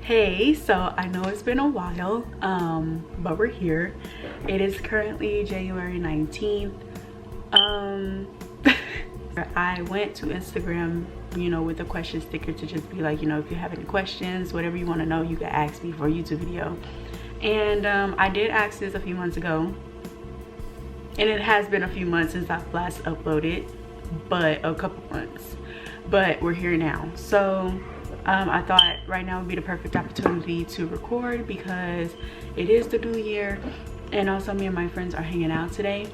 Hey, so I know it's been a while, but we're here. It is currently January 19th. I went to Instagram, with a question sticker to just be like, if you have any questions, whatever you want to know, you can ask me for a YouTube video. And I did ask this a few months ago, and it has been a few months since I've last uploaded, but a couple months. But we're here now, so I thought right now would be the perfect opportunity to record because it is the new year, and also me and my friends are hanging out today.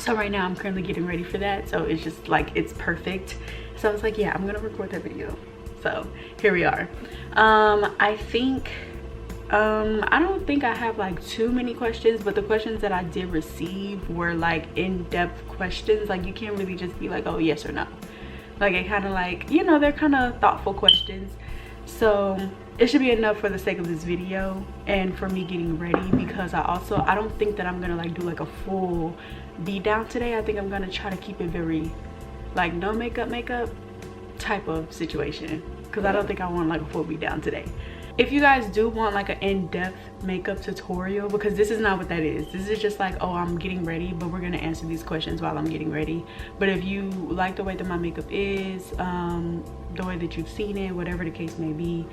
So right now I'm currently getting ready for that, so it's just like it's perfect. So I was like, yeah, I'm gonna record that video. So here we are. I don't think I have like too many questions, but the questions that I did receive were like in-depth questions. Like you can't really just be like, oh, yes or no. Like it kind of like, they're kind of thoughtful questions. So it should be enough for the sake of this video and for me getting ready, because I don't think that I'm gonna like do like a full beat down today. I think I'm gonna try to keep it very like no makeup type of situation, because I don't think I want like a full beat down today. If you guys do want like an in-depth makeup tutorial, because this is not what that is. This is just like, oh, I'm getting ready, but we're gonna answer these questions while I'm getting ready. But if you like the way that my makeup is, the way that you've seen it, whatever the case may be,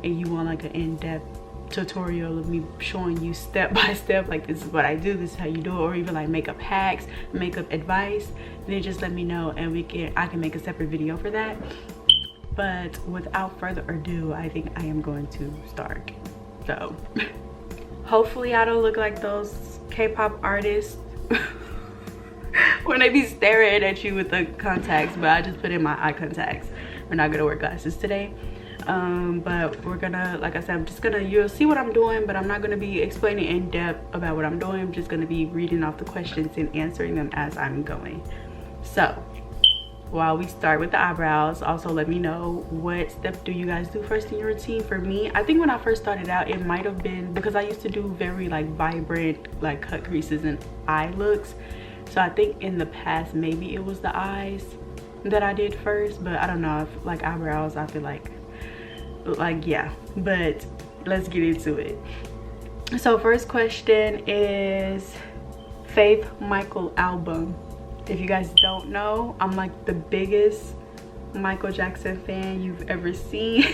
and you want like an in-depth tutorial of me showing you step by step, like this is what I do, this is how you do it, or even like makeup hacks, makeup advice, then just let me know and I can make a separate video for that. But without further ado, I think I am going to start. So hopefully I don't look like those K-pop artists when they be staring at you with the contacts, but I just put in my eye contacts. We're not gonna wear glasses today. But we're gonna, like I said, I'm just gonna, you'll see what I'm doing, but I'm not gonna be explaining in depth about what I'm doing. I'm just gonna be reading off the questions and answering them as I'm going. So while we start with the eyebrows, also let me know what step do you guys do first in your routine. For me, I think when I first started out, it might have been because I used to do very like vibrant like cut creases and eye looks. So I think in the past maybe it was the eyes that I did first, but I don't know if like eyebrows, I feel like yeah. But let's get into it. So first question is Faith Michael album. If you guys don't know, I'm like the biggest Michael Jackson fan you've ever seen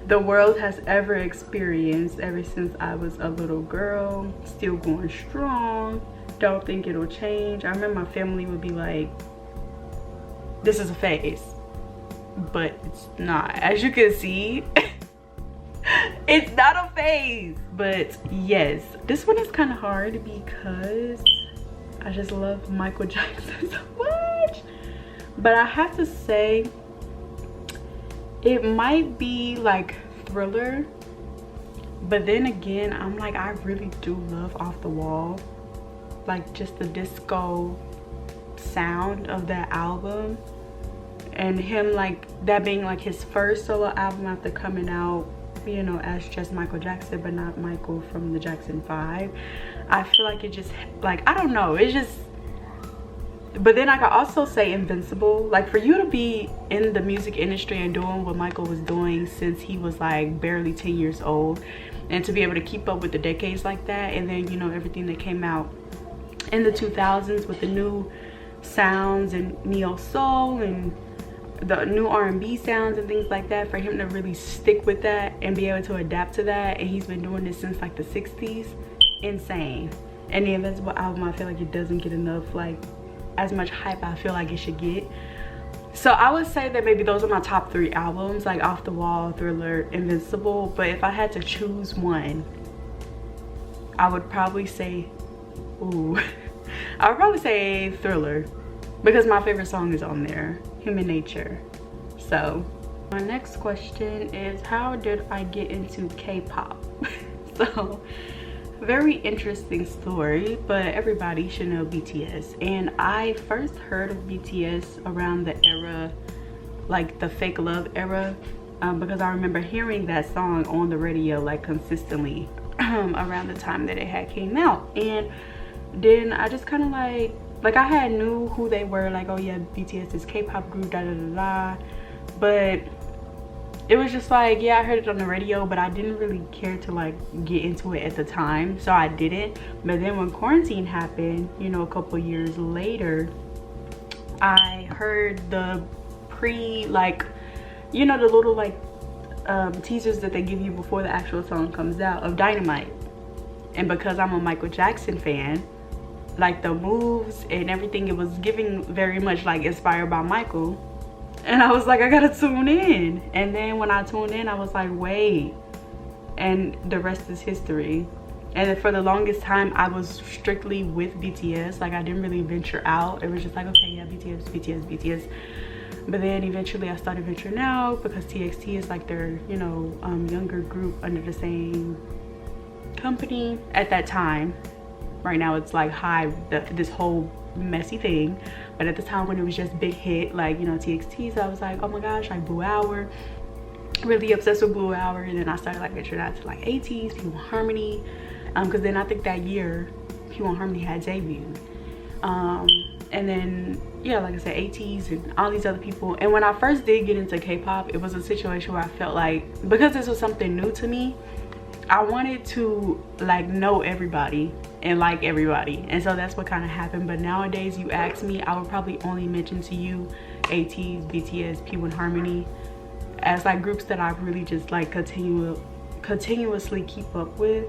the world has ever experienced, ever since I was a little girl. Still going strong, don't think it'll change. I remember my family would be like, this is a phase, but it's not. As you can see, it's not a phase. But yes, this one is kind of hard because I just love Michael Jackson so much. But I have to say, it might be like Thriller, but then again, I'm like, I really do love Off the Wall. Like just the disco sound of that album, and him like that being like his first solo album after coming out, as just Michael Jackson, but not Michael from the Jackson 5. I feel like it just, like, I don't know, it's just, but then I could also say Invincible. Like for you to be in the music industry and doing what Michael was doing since he was like barely 10 years old, and to be able to keep up with the decades like that, and then everything that came out in the 2000s with the new sounds and neo soul and the new R&B sounds and things like that, for him to really stick with that and be able to adapt to that, and he's been doing this since like the 60s. Insane. And the Invincible album, I feel like it doesn't get enough, like as much hype I feel like it should get. So I would say that maybe those are my top 3 albums, like Off the Wall, Thriller, Invincible. But if I had to choose one, I would probably say I would probably say Thriller, because my favorite song is on there, Human Nature. So my next question is, how did I get into K-pop? So very interesting story, but everybody should know BTS. And I first heard of BTS around the era, like the Fake Love era, because I remember hearing that song on the radio like consistently around the time that it had came out. And then I just kind of like I had knew who they were, like, oh yeah, BTS is K-pop group, da da da da, but it was just like, yeah, I heard it on the radio, but I didn't really care to like get into it at the time, so I didn't. But then when quarantine happened, you know, a couple years later, I heard the like, you know, the little like teasers that they give you before the actual song comes out of Dynamite. And because I'm a Michael Jackson fan, like the moves and everything, it was giving very much like inspired by Michael. And I was like, I gotta tune in. And then when I tuned in, I was like, wait. And the rest is history. And then for the longest time, I was strictly with BTS. Like, I didn't really venture out. It was just like, okay, yeah, BTS, BTS, BTS. But then eventually I started venturing out because TXT is like their, you know, younger group under the same company at that time. Right now it's like this whole messy thing. But at the time when it was just big hit, like, you know, TXT, so I was like, oh my gosh, like Blue Hour. Really obsessed with Blue Hour. And then I started like venturing out to like ATEEZ, P1 Harmony. Because then I think that year P1 Harmony had debuted. And then, yeah, like I said, ATEEZ and all these other people. And when I first did get into K-pop, it was a situation where I felt like, because this was something new to me, I wanted to like know everybody and like everybody. And so that's what kind of happened. But nowadays, you ask me, I would probably only mention to you ATEEZ, BTS, P1 Harmony as like groups that I really just like continuously keep up with.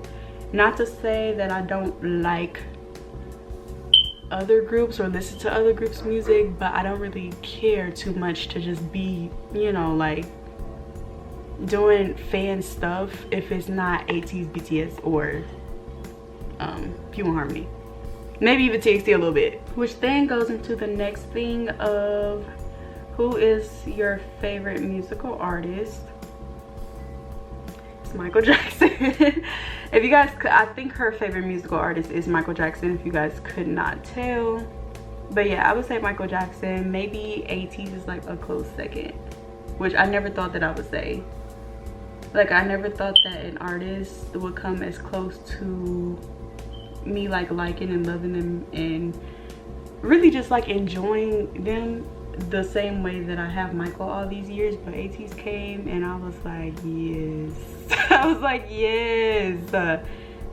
Not to say that I don't like other groups or listen to other groups' music, but I don't really care too much to just be, you know, like doing fan stuff if it's not ATEEZ, BTS, or P1 Harmony. Maybe even TXT a little bit. Which then goes into the next thing of who is your favorite musical artist? It's Michael Jackson. If you guys, I think her favorite musical artist is Michael Jackson, if you guys could not tell. But yeah, I would say Michael Jackson. Maybe ATEEZ is like a close second, which I never thought that I would say. Like, I never thought that an artist would come as close to me like liking and loving them and really just like enjoying them the same way that I have Michael all these years. But ATEEZ came and I was like, yes. I was like, yes.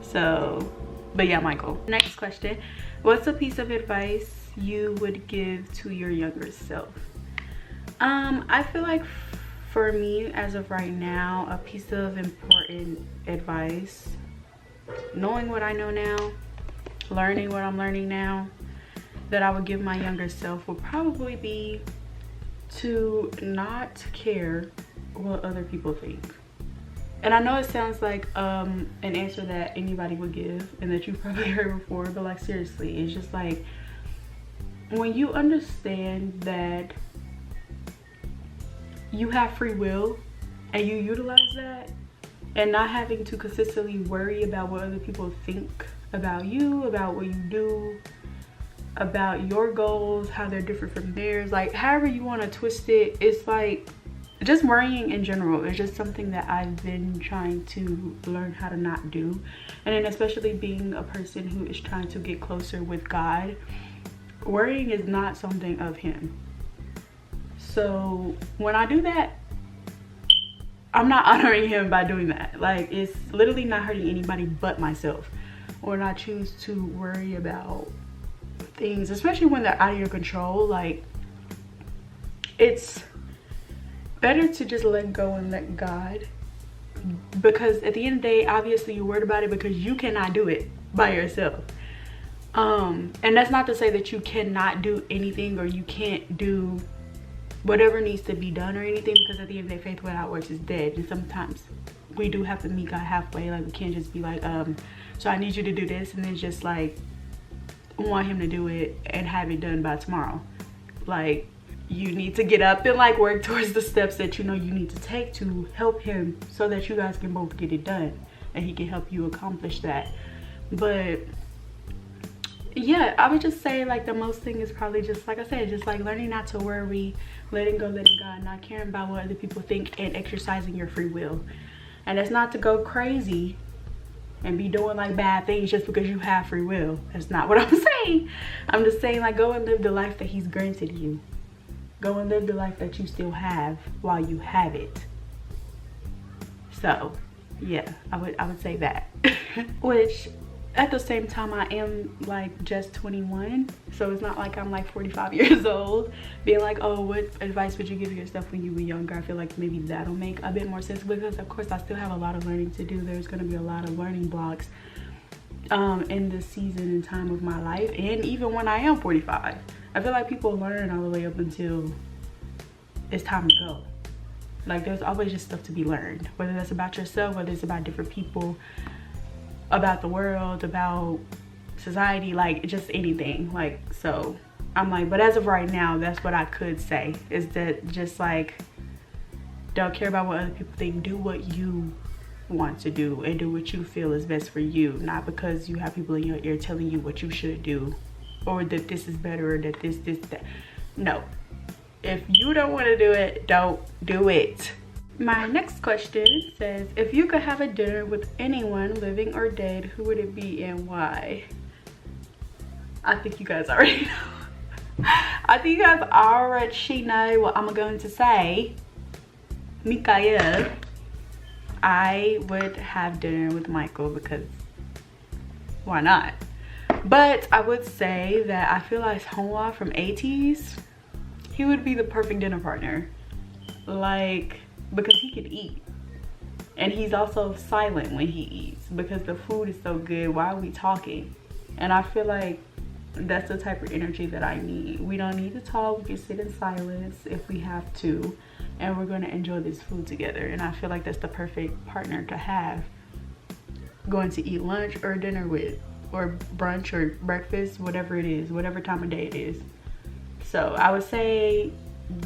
So, but yeah, Michael. Next question. What's a piece of advice you would give to your younger self? I feel like for me, as of right now, a piece of important advice, knowing what I know now, learning what I'm learning now, that I would give my younger self would probably be to not care what other people think. And I know it sounds like an answer that anybody would give and that you've probably heard before, but like seriously, it's just like when you understand that you have free will and you utilize that, and not having to consistently worry about what other people think about you, about what you do, about your goals, how they're different from theirs, like however you want to twist it. It's like just worrying in general is just something that I've been trying to learn how to not do. And then especially being a person who is trying to get closer with God, worrying is not something of him. So when I do that, I'm not honoring him by doing that. Like, it's literally not hurting anybody but myself. When I choose to worry about things, especially when they're out of your control, like, it's better to just let go and let God. Because at the end of the day, obviously you're worried about it because you cannot do it by yourself. And that's not to say that you cannot do anything or you can't do whatever needs to be done or anything, because at the end of the day, faith without works is dead. And sometimes we do have to meet God halfway. Like, we can't just be like, so I need you to do this, and then just like want him to do it and have it done by tomorrow. Like, you need to get up and like work towards the steps that you know you need to take to help him, so that you guys can both get it done and he can help you accomplish that. But yeah, I would just say like the most thing is probably just, like I said, just like learning not to worry, letting go, letting God, not caring about what other people think, and exercising your free will. And that's not to go crazy and be doing like bad things just because you have free will. That's not what I'm saying. I'm just saying, like, go and live the life that he's granted you. Go and live the life that you still have while you have it. So yeah, I would say that. Which at the same time, I am like just 21, so it's not like I'm like 45 years old being like, oh, what advice would you give yourself when you were younger? I feel like maybe that'll make a bit more sense, because of course I still have a lot of learning to do. There's going to be a lot of learning blocks in this season and time of my life, and even when I am 45. I feel like people learn all the way up until it's time to go. Like, there's always just stuff to be learned, whether that's about yourself, whether it's about different people, about the world, about society, like just anything. Like, so I'm like, but as of right now, that's what I could say, is that just like, don't care about what other people think. Do what you want to do and do what you feel is best for you, not because you have people in your ear telling you what you should do, or that this is better, or that this that. No, if you don't want to do it, don't do it. My next question says, if you could have a dinner with anyone, living or dead, who would it be and why? I think you guys already know. I think you guys already know what I'm going to say. Mikael. I would have dinner with Michael, because why not? But I would say that I feel like Honwa from 80s, he would be the perfect dinner partner. Like, because he could eat, and he's also silent when he eats because the food is so good while we talking. And I feel like that's the type of energy that I need. We don't need to talk, we can sit in silence if we have to, and we're going to enjoy this food together. And I feel like that's the perfect partner to have, going to eat lunch or dinner with, or brunch or breakfast, whatever it is, whatever time of day it is. So I would say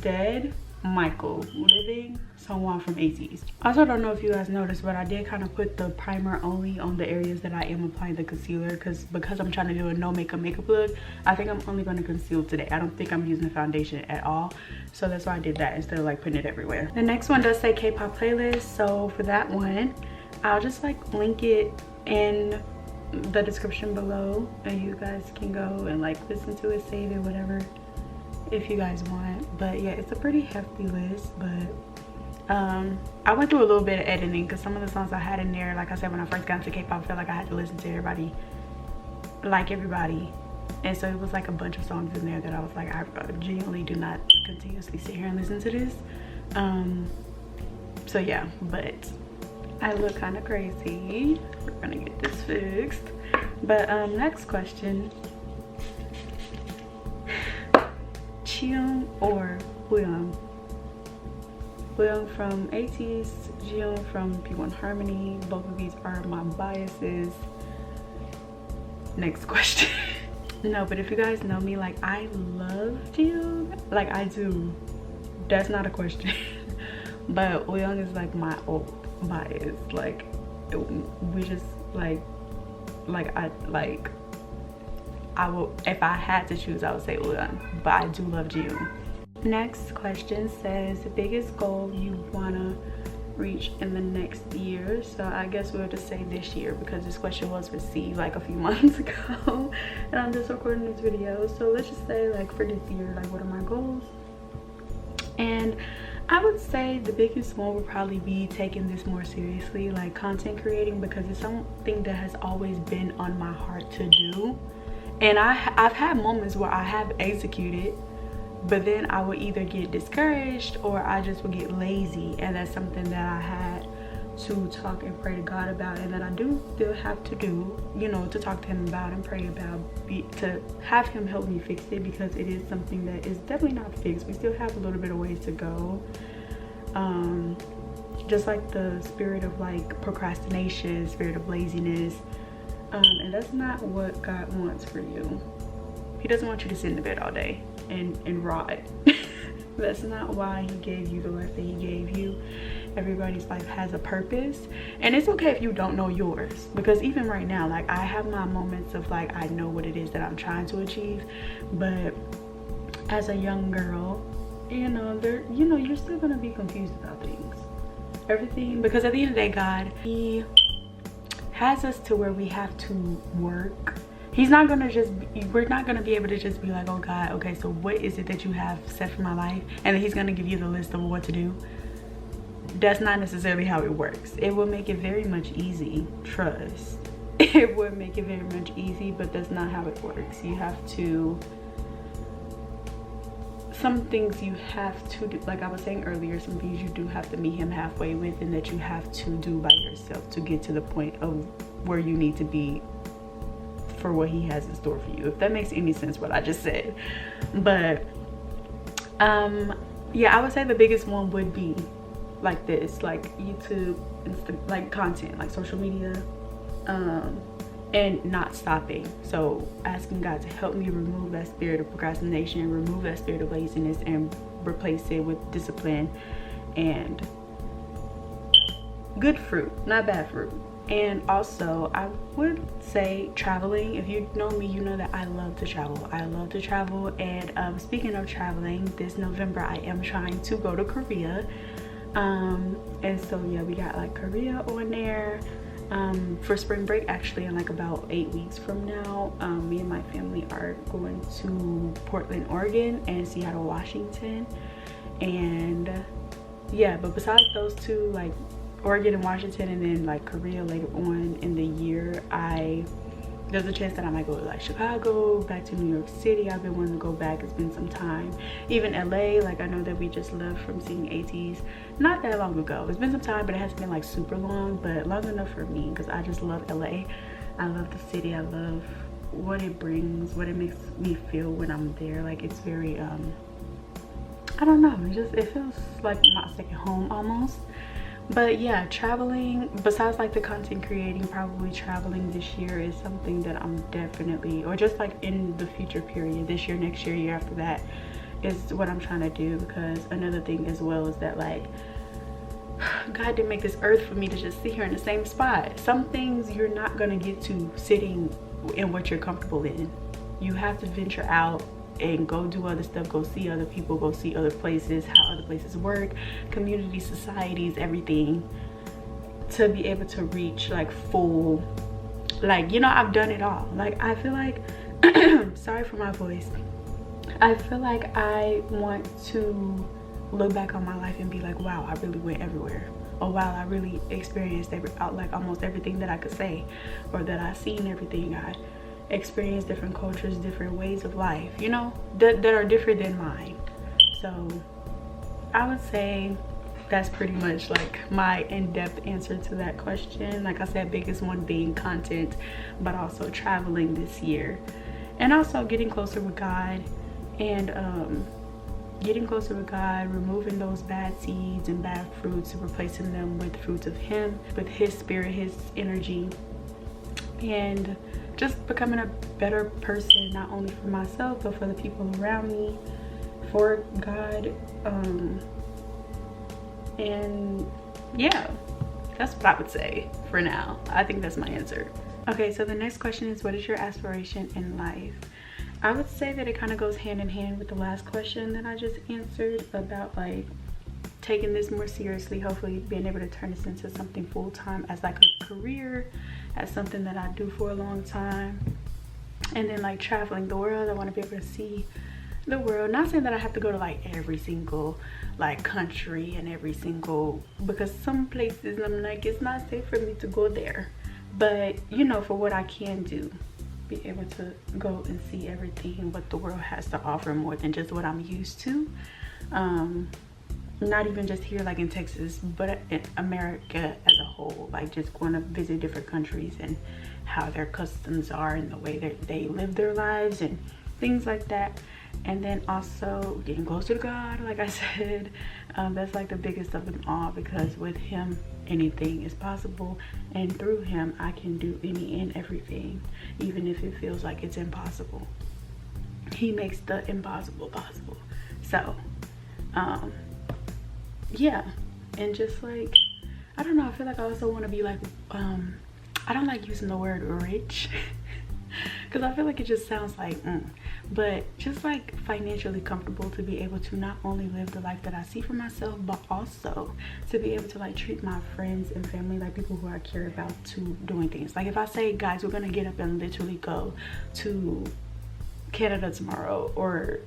dead, Michael. Living, someone from 80s. Also, don't know if you guys noticed, but I did kind of put the primer only on the areas that I am applying the concealer, because I'm trying to do a no makeup look. I think I'm only going to conceal today. I don't think I'm using the foundation at all, so that's why I did that instead of like putting it everywhere. The next one does say K-pop playlist, so for that one I'll just like link it in the description below, and you guys can go and like listen to it, save it, whatever, if you guys want. But yeah, it's a pretty hefty list, but I went through a little bit of editing, because some of the songs I had in there, like I said, when I first got into K-pop, I felt like I had to listen to everybody, and so it was like a bunch of songs in there that I was like, I genuinely do not continuously sit here and listen to this. So yeah, but I look kind of crazy. We're gonna get this fixed. But next question, Cheon or Woyoung? Woyoung from 80s, Jiyoung from P1 Harmony. Both of these are my biases. Next question. No, but if you guys know me, like, I love Jiyoung, like I do. That's not a question. But Woyoung is like my old bias. Like, we just I will, if I had to choose, I would say Woyoung, but I do love Jiyoung. Next question says, the biggest goal you wanna reach in the next year. So I guess we'll just say this year, because this question was received like a few months ago and I'm just recording this video. So let's just say, like, for this year, like, what are my goals? And I would say the biggest one would probably be taking this more seriously, like content creating, because it's something that has always been on my heart to do. And I've had moments where I have executed, but then I would either get discouraged or I just would get lazy. And that's something that I had to talk and pray to God about, and that I do still have to do, you know, to talk to him about and pray about, to have him help me fix it, because it is something that is definitely not fixed. We still have a little bit of ways to go. Just like the spirit of like procrastination, spirit of laziness, and that's not what God wants for you. He doesn't want you to sit in the bed all day and rot. That's not why he gave you the life that he gave you. Everybody's life has a purpose, and it's okay if you don't know yours, because even right now, like, I have my moments of like, I know what it is that I'm trying to achieve, but as a young girl, you know, you're still gonna be confused about things, everything, because at the end of the day, God, he has us to where we have to work. He's not gonna just, we're not gonna be able to just be like, oh God, okay, so what is it that you have set for my life? And then he's gonna give you the list of what to do. that's not necessarily how it works. It will make it very much easy, trust. It would make it very much easy, but that's not how it works. You have to, some things you have to do, like I was saying earlier, some things you do have to meet him halfway with, and that you have to do by yourself to get to the point of where you need to be for what he has in store for you, if that makes any sense what I just said. But yeah, I would say the biggest one would be like this, like YouTube, like content, like social media, and not stopping. So asking God to help me remove that spirit of procrastination, remove that spirit of laziness, and replace it with discipline and good fruit, not bad fruit. And also I would say traveling. If you know me, you know that I love to travel. I love to travel. And speaking of traveling, this November I am trying to go to Korea. And so yeah, we got like Korea on there for spring break, actually, in like about 8 weeks from now. Me and my family are going to Portland, Oregon, and Seattle, Washington. And yeah, but besides those two, like Oregon and Washington, and then like Korea later on in the year, there's a chance that I might go to like Chicago, back to New York City. I've been wanting to go back. It's been some time. Even LA, like I know that we just left from seeing ATs not that long ago. It's been some time, but it hasn't been like super long, but long enough for me, because I just love LA. I love the city. I love what it brings, what it makes me feel when I'm there. Like it's very I don't know, it feels like my second home almost. But yeah, traveling, besides like the content creating, probably traveling this year is something that I'm definitely, or just like in the future period, this year, next year, year after that, is what I'm trying to do. Because another thing as well is that like God didn't make this earth for me to just sit here in the same spot. Some things you're not gonna get to sitting in what you're comfortable in. You have to venture out and go do other stuff, go see other people, go see other places, how other places work, community, societies, everything, to be able to reach like full, like, you know, I've done it all. Like I feel like sorry for my voice, I feel like I want to look back on my life and be like, wow, I really went everywhere. Or wow, I really experienced like almost everything that I could say, or that I seen everything. I experience different cultures, different ways of life, you know, that are different than mine. So I would say that's pretty much like my in-depth answer to that question. Like I said, biggest one being content, but also traveling this year, and also getting closer with God, and removing those bad seeds and bad fruits and replacing them with fruits of him, with his spirit, his energy, and just becoming a better person, not only for myself but for the people around me, for God. And yeah, that's what I would say for now. I think that's my answer. Okay, so the next question is, what is your aspiration in life? I would say that it kind of goes hand in hand with the last question that I just answered about like taking this more seriously, hopefully being able to turn this into something full-time as like a career, as something that I do for a long time. And then like traveling the world, I want to be able to see the world. Not saying that I have to go to like every single like country and every single, because some places I'm like, it's not safe for me to go there, but you know, for what I can do, be able to go and see everything and what the world has to offer, more than just what I'm used to. Not even just here like in Texas, but in America as a whole, like just going to visit different countries and how their customs are and the way that they live their lives and things like that. And then also getting closer to God, like I said. That's like the biggest of them all, because with him anything is possible, and through him I can do any and everything, even if it feels like it's impossible. He makes the impossible possible. So yeah, and just like, I don't know, I feel like I also want to be like, I don't like using the word rich because I feel like it just sounds like but just like financially comfortable, to be able to not only live the life that I see for myself, but also to be able to like treat my friends and family like people who I care about, to doing things. Like if I say, guys, we're gonna get up and literally go to Canada tomorrow, or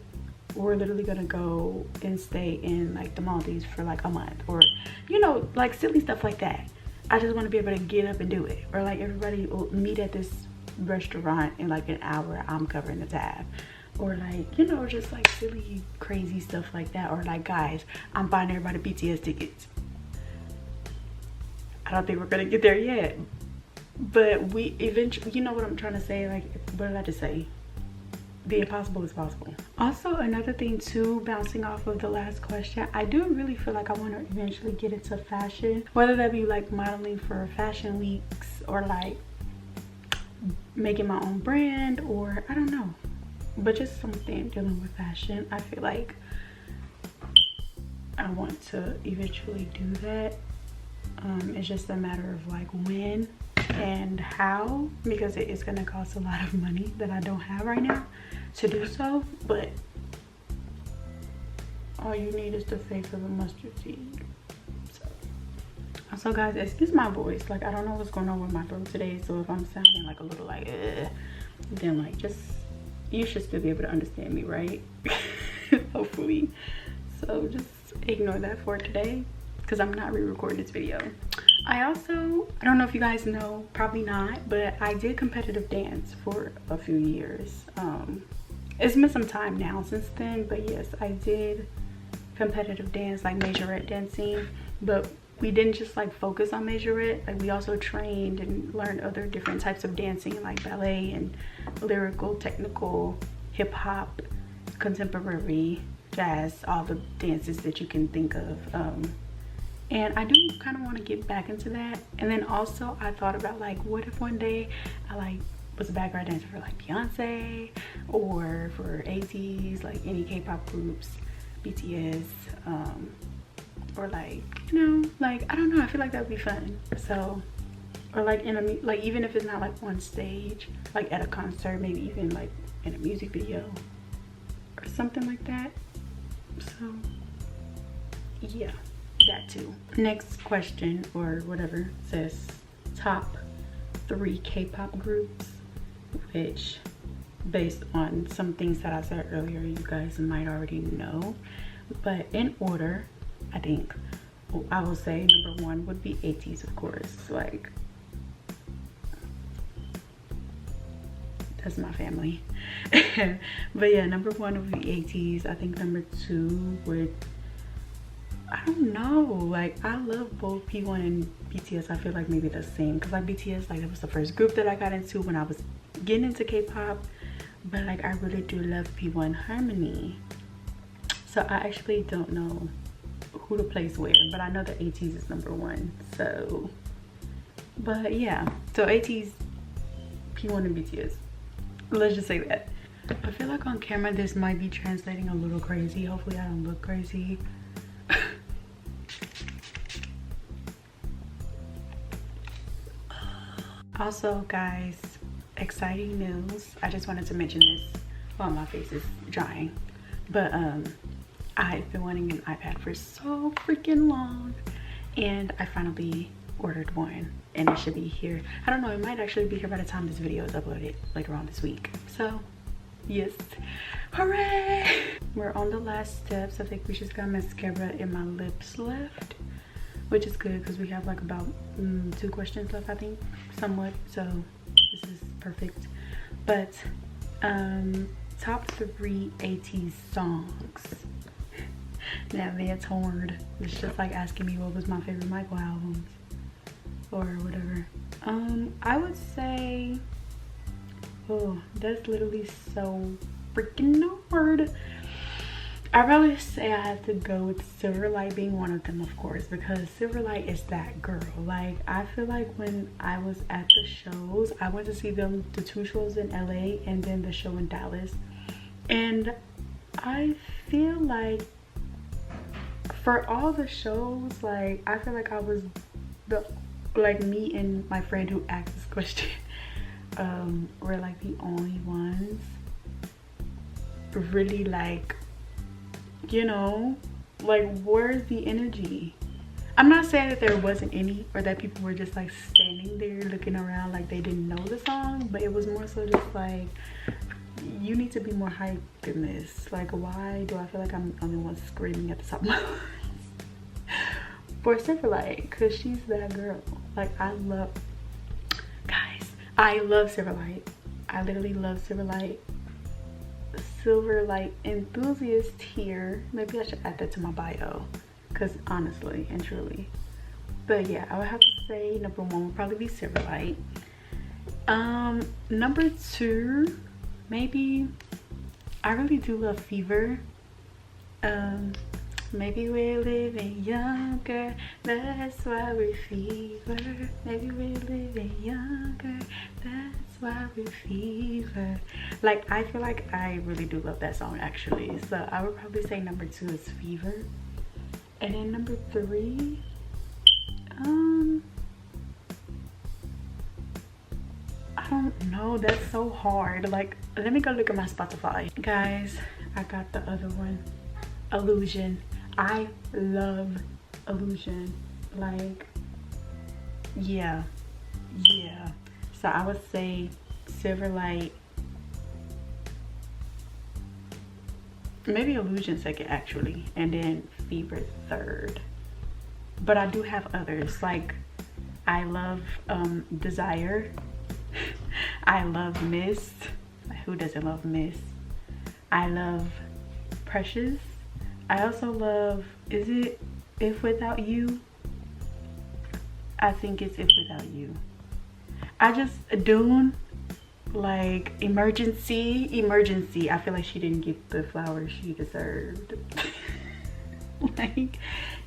we're literally gonna go and stay in like the Maldives for like a month, or you know, like silly stuff like that. I just want to be able to get up and do it. Or like everybody will meet at this restaurant in like an hour, I'm covering the tab. Or like, you know, just like silly crazy stuff like that. Or like, guys, I'm buying everybody BTS tickets. I don't think we're gonna get there yet, but we eventually, you know what I'm trying to say, like, what did I just say? The impossible is possible. Also, another thing too, bouncing off of the last question, I do really feel like I want to eventually get into fashion, whether that be like modeling for fashion weeks or like making my own brand, or I don't know, but just something dealing with fashion. I feel like I want to eventually do that. It's just a matter of like when and how, because it is going to cost a lot of money that I don't have right now to do so. But all you need is the faith of a mustard seed. So guys, excuse my voice, like I don't know what's going on with my throat today, so if I'm sounding like a little like then like just, you should still be able to understand me, right? Hopefully. So just ignore that for today, because I'm not re-recording this video. I don't know if you guys know, probably not, but I did competitive dance for a few years. It's been some time now since then, but yes, I did competitive dance, like majorette dancing. But we didn't just like focus on majorette, like we also trained and learned other different types of dancing, like ballet and lyrical, technical, hip-hop, contemporary, jazz, all the dances that you can think of. And I do kind of want to get back into that. And then also I thought about like, what if one day I like was a background dancer for like Beyonce or for ATs, like any K-pop groups, BTS, or like, you know, like I don't know, I feel like that would be fun. So, or like in a, like even if it's not like on stage, like at a concert, maybe even like in a music video or something like that. So yeah, that too. Next question or whatever says top 3 K-pop groups, which based on some things that I said earlier, you guys might already know, but in order, I think I will say number 1 would be ATEEZ, of course. Like, that's my family. But yeah, number 1 would be ATEEZ. I think number 2 would, I don't know, like I love both P1 and BTS. I feel like maybe the same, because like BTS, like it was the first group that I got into when I was getting into K-pop, but like I really do love P1 Harmony. So I actually don't know who to place where, but I know that ATEEZ is number 1. So, but yeah, so ATEEZ, P1 and BTS, let's just say that. I feel like on camera this might be translating a little crazy. Hopefully I don't look crazy. Also guys, exciting news, I just wanted to mention this while my face is drying, but I've been wanting an iPad for so freaking long, and I finally ordered one, and it should be here. I don't know, it might actually be here by the time this video is uploaded later on this week. So yes, hooray! We're on the last steps. I think we just got mascara in my lips left, which is good because we have like about 2 questions left, I think, somewhat. So this is perfect. But top 3 ATEEZ songs. Now that's hard. It's just like asking me what was my favorite Michael albums or whatever. I would say, oh, that's literally so freaking hard. I'd probably say I have to go with Silverlight being one of them, of course, because Silverlight is that girl. Like, I feel like when I was at the shows, I went to see them, the 2 shows in LA and then the show in Dallas, and I feel like for all the shows, like I feel like I was the, like me and my friend who asked this question were like the only ones really like, you know, like where's the energy? I'm not saying that there wasn't any, or that people were just like standing there looking around like they didn't know the song, but it was more so just like, you need to be more hyped than this. Like, why do I feel like I'm the only one screaming at the top of my lungs? for Silverlight, because she's that girl. Like, I love, guys, I love Silverlight. I literally love Silverlight. Silverlight enthusiast here. Maybe I should add that to my bio, because honestly and truly. But yeah, I would have to say number 1 would probably be Silverlight. Number 2, maybe, I really do love Fever. Maybe we're living younger, that's why we're fever. Maybe we're living younger, that's why we're fever. Like, I feel like I really do love that song actually. So I would probably say number 2 is Fever. And then number 3, I don't know, that's so hard. Like, let me go look at my Spotify. Guys, I got the other one, Illusion. I love Illusion. Like, yeah. So I would say Silverlight, maybe Illusion second actually, and then Fever third. But I do have others. Like, I love Desire. I love Mist. Who doesn't love Mist? I love Precious. I also love, is it If Without You? I think it's If Without You. I just, Dune, like, Emergency. I feel like she didn't get the flowers she deserved. Like,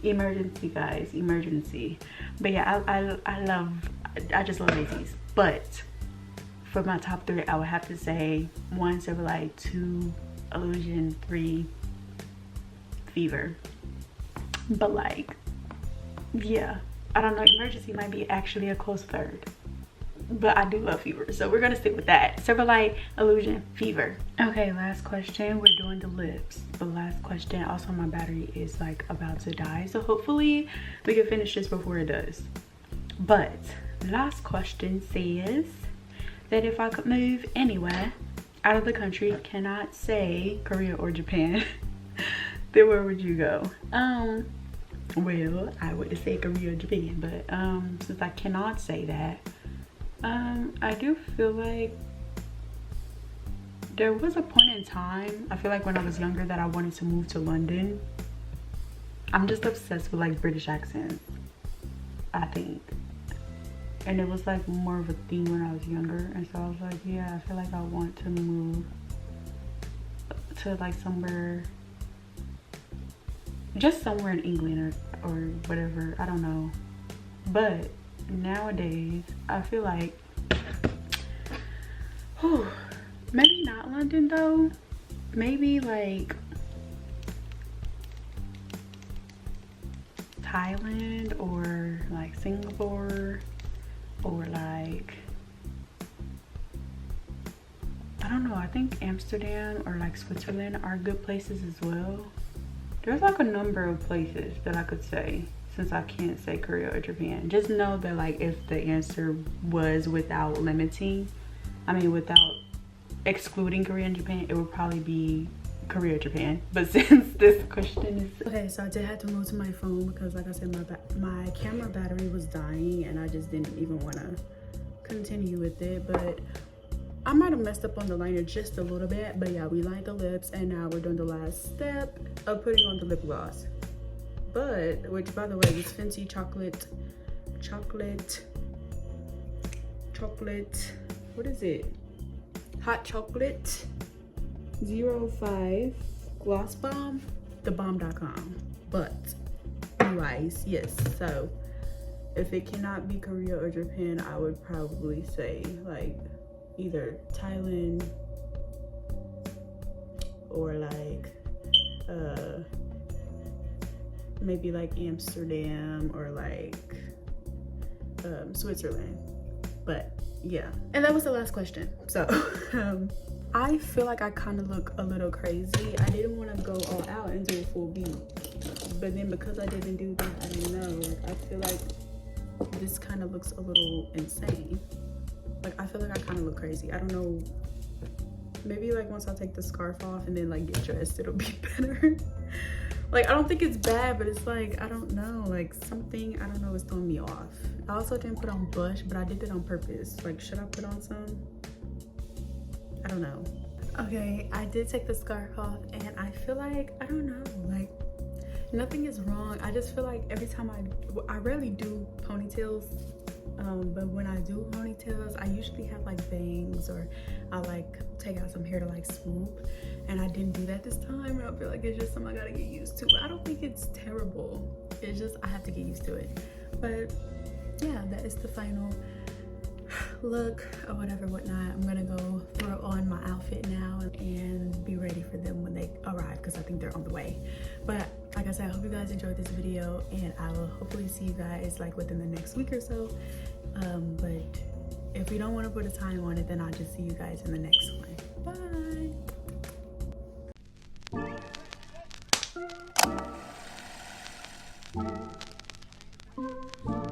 Emergency, guys, Emergency. But yeah, I just love Macy's. But for my top 3, I would have to say 1 Silverlight, 2 Illusion, 3 Fever. But like, yeah, I don't know, Emergency might be actually a close third, but I do love Fever, so we're gonna stick with that. Silverlight, Illusion, Fever. Okay, last question. We're doing the lips. The last question. Also, my battery is like about to die, so hopefully we can finish this before it does. But last question says that if I could move anywhere out of the country, cannot say Korea or Japan, then where would you go? Well, I would say Korea or Japan, but since I cannot say that, I do feel like there was a point in time, I feel like when I was younger, that I wanted to move to London. I'm just obsessed with like British accents, I think. And it was like more of a thing when I was younger, and so I was like, yeah, I feel like I want to move to like somewhere, just somewhere in England or whatever, I don't know. But nowadays I feel like, maybe not London though, maybe like Thailand or like Singapore, or like, I don't know, I think Amsterdam or like Switzerland are good places as well. There's like a number of places that I could say, since I can't say Korea or Japan. Just know that like if the answer was without limiting, without excluding Korea and Japan, it would probably be Korea or Japan. But since this question is, okay, so I did have to move to my phone because like I said, my camera battery was dying and I just didn't even want to continue with it. But I might have messed up on the liner just a little bit, but yeah, we lined the lips and now we're doing the last step of putting on the lip gloss. But, which by the way, this Fenty chocolate, what is it? Hot chocolate 05 gloss bomb, thebomb.com. But anyways, yes, so if it cannot be Korea or Japan, I would probably say like either Thailand or like maybe like Amsterdam or like Switzerland. But yeah, and that was the last question. So I feel like I kind of look a little crazy. I didn't want to go all out and do a full beat, but then because I didn't do that, I don't know, like I feel like this kind of looks a little insane. Like I feel like I kind of look crazy. I don't know maybe like once I take the scarf off and then like get dressed, it'll be better. Like, I don't think it's bad, but it's like, I don't know, like something, I don't know, is throwing me off. I also didn't put on blush, but I did it on purpose. Like, should I put on some? I don't know. Okay, I did take the scarf off and I feel like, I don't know, like nothing is wrong. I just feel like every time I rarely do ponytails, but when I do ponytails, I usually have like bangs, or I like take out some hair to like swoop, and I didn't do that this time, and I feel like it's just something I gotta get used to. But I don't think it's terrible, it's just I have to get used to it. But yeah, that is the final look or whatever, whatnot. I'm gonna go throw on my outfit now and be ready for them when they arrive, because I think they're on the way. But like I said, I hope you guys enjoyed this video, and I will hopefully see you guys like within the next week or so. But if we don't want to put a time on it, then I'll just see you guys in the next one. Bye.